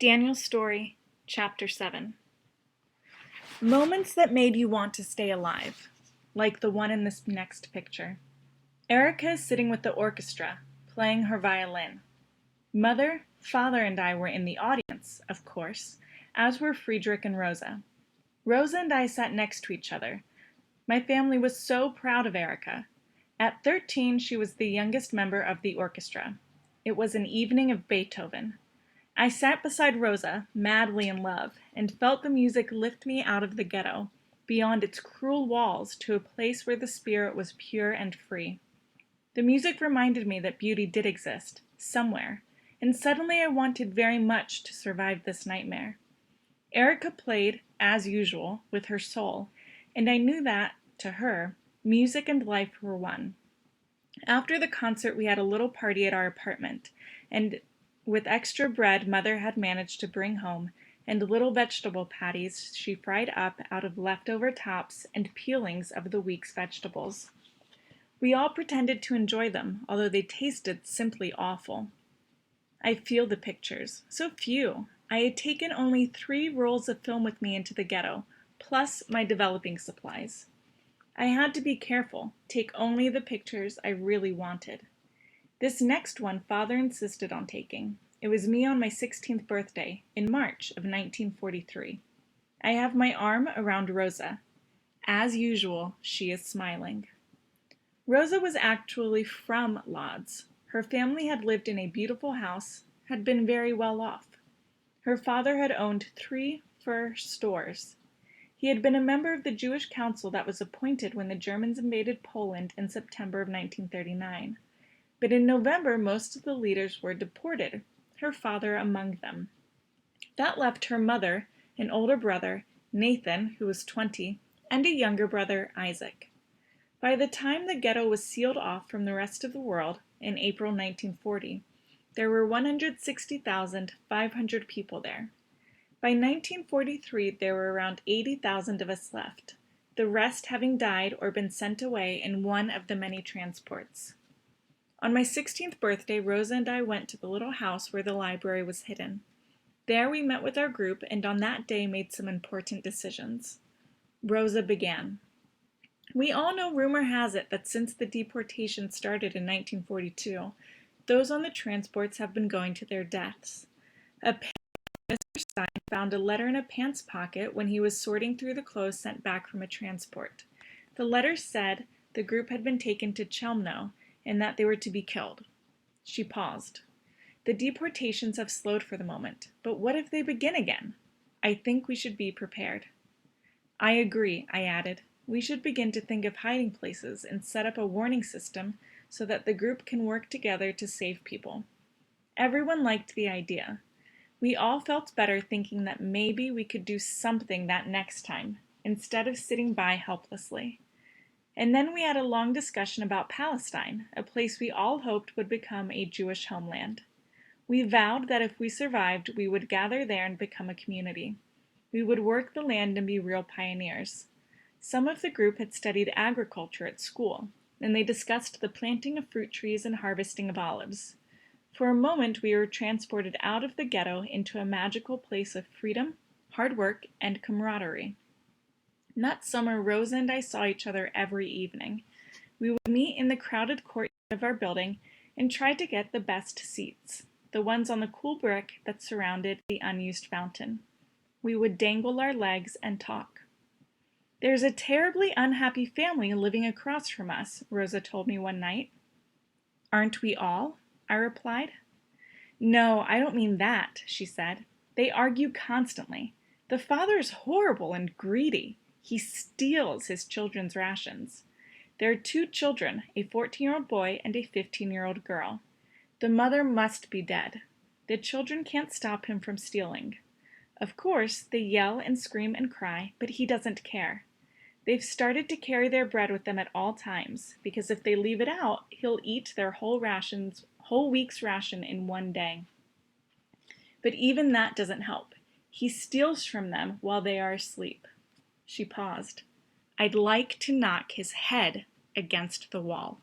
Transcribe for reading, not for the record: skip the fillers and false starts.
Daniel's Story, Chapter 7. Moments that made you want to stay alive, like the one in this next picture. Erica is sitting with the orchestra, playing her violin. Mother, father, and I were in the audience, of course, as were Friedrich and Rosa. Rosa and I sat next to each other. My family was so proud of Erica. At 13, she was the youngest member of the orchestra. It was an evening of Beethoven. I sat beside Rosa, madly in love, and felt the music lift me out of the ghetto, beyond its cruel walls, to a place where the spirit was pure and free. The music reminded me that beauty did exist, somewhere, and suddenly I wanted very much to survive this nightmare. Erica played, as usual, with her soul, and I knew that, to her, music and life were one. After the concert we had a little party at our apartment, and with extra bread Mother had managed to bring home, and little vegetable patties she fried up out of leftover tops and peelings of the week's vegetables. We all pretended to enjoy them, although they tasted simply awful. I feel the pictures. So few. I had taken only 3 rolls of film with me into the ghetto, plus my developing supplies. I had to be careful, take only the pictures I really wanted. This next one Father insisted on taking. It was me on my 16th birthday, in March of 1943. I have my arm around Rosa. As usual, she is smiling. Rosa was actually from Lodz. Her family had lived in a beautiful house, had been very well off. Her father had owned 3 fur stores. He had been a member of the Jewish council that was appointed when the Germans invaded Poland in September of 1939. But in November, most of the leaders were deported, her father among them. That left her mother, an older brother, Nathan, who was 20, and a younger brother, Isaac. By the time the ghetto was sealed off from the rest of the world, in April 1940, there were 160,500 people there. By 1943, there were around 80,000 of us left, the rest having died or been sent away in one of the many transports. On my 16th birthday, Rosa and I went to the little house where the library was hidden. There we met with our group and on that day made some important decisions. Rosa began. We all know rumor has it that since the deportation started in 1942, those on the transports have been going to their deaths. Apparently, Mr. Stein found a letter in a pants pocket when he was sorting through the clothes sent back from a transport. The letter said the group had been taken to Chelmno, and that they were to be killed. She paused. The deportations have slowed for the moment, but what if they begin again? I think we should be prepared. I agree, I added. We should begin to think of hiding places and set up a warning system so that the group can work together to save people. Everyone liked the idea. We all felt better thinking that maybe we could do something that next time, instead of sitting by helplessly. And then we had a long discussion about Palestine, a place we all hoped would become a Jewish homeland. We vowed that if we survived, we would gather there and become a community. We would work the land and be real pioneers. Some of the group had studied agriculture at school, and they discussed the planting of fruit trees and harvesting of olives. For a moment, we were transported out of the ghetto into a magical place of freedom, hard work, and camaraderie. That summer, Rosa and I saw each other every evening. We would meet in the crowded courtyard of our building and try to get the best seats, the ones on the cool brick that surrounded the unused fountain. We would dangle our legs and talk. There's a terribly unhappy family living across from us, Rosa told me one night. Aren't we all? I replied. No, I don't mean that, she said. They argue constantly. The father is horrible and greedy. He steals his children's rations. There are 2 children, a 14-year-old boy and a 15-year-old girl. The mother must be dead. The children can't stop him from stealing. Of course, they yell and scream and cry, but he doesn't care. They've started to carry their bread with them at all times, because if they leave it out, he'll eat their whole week's ration in one day. But even that doesn't help. He steals from them while they are asleep. She paused. I'd like to knock his head against the wall.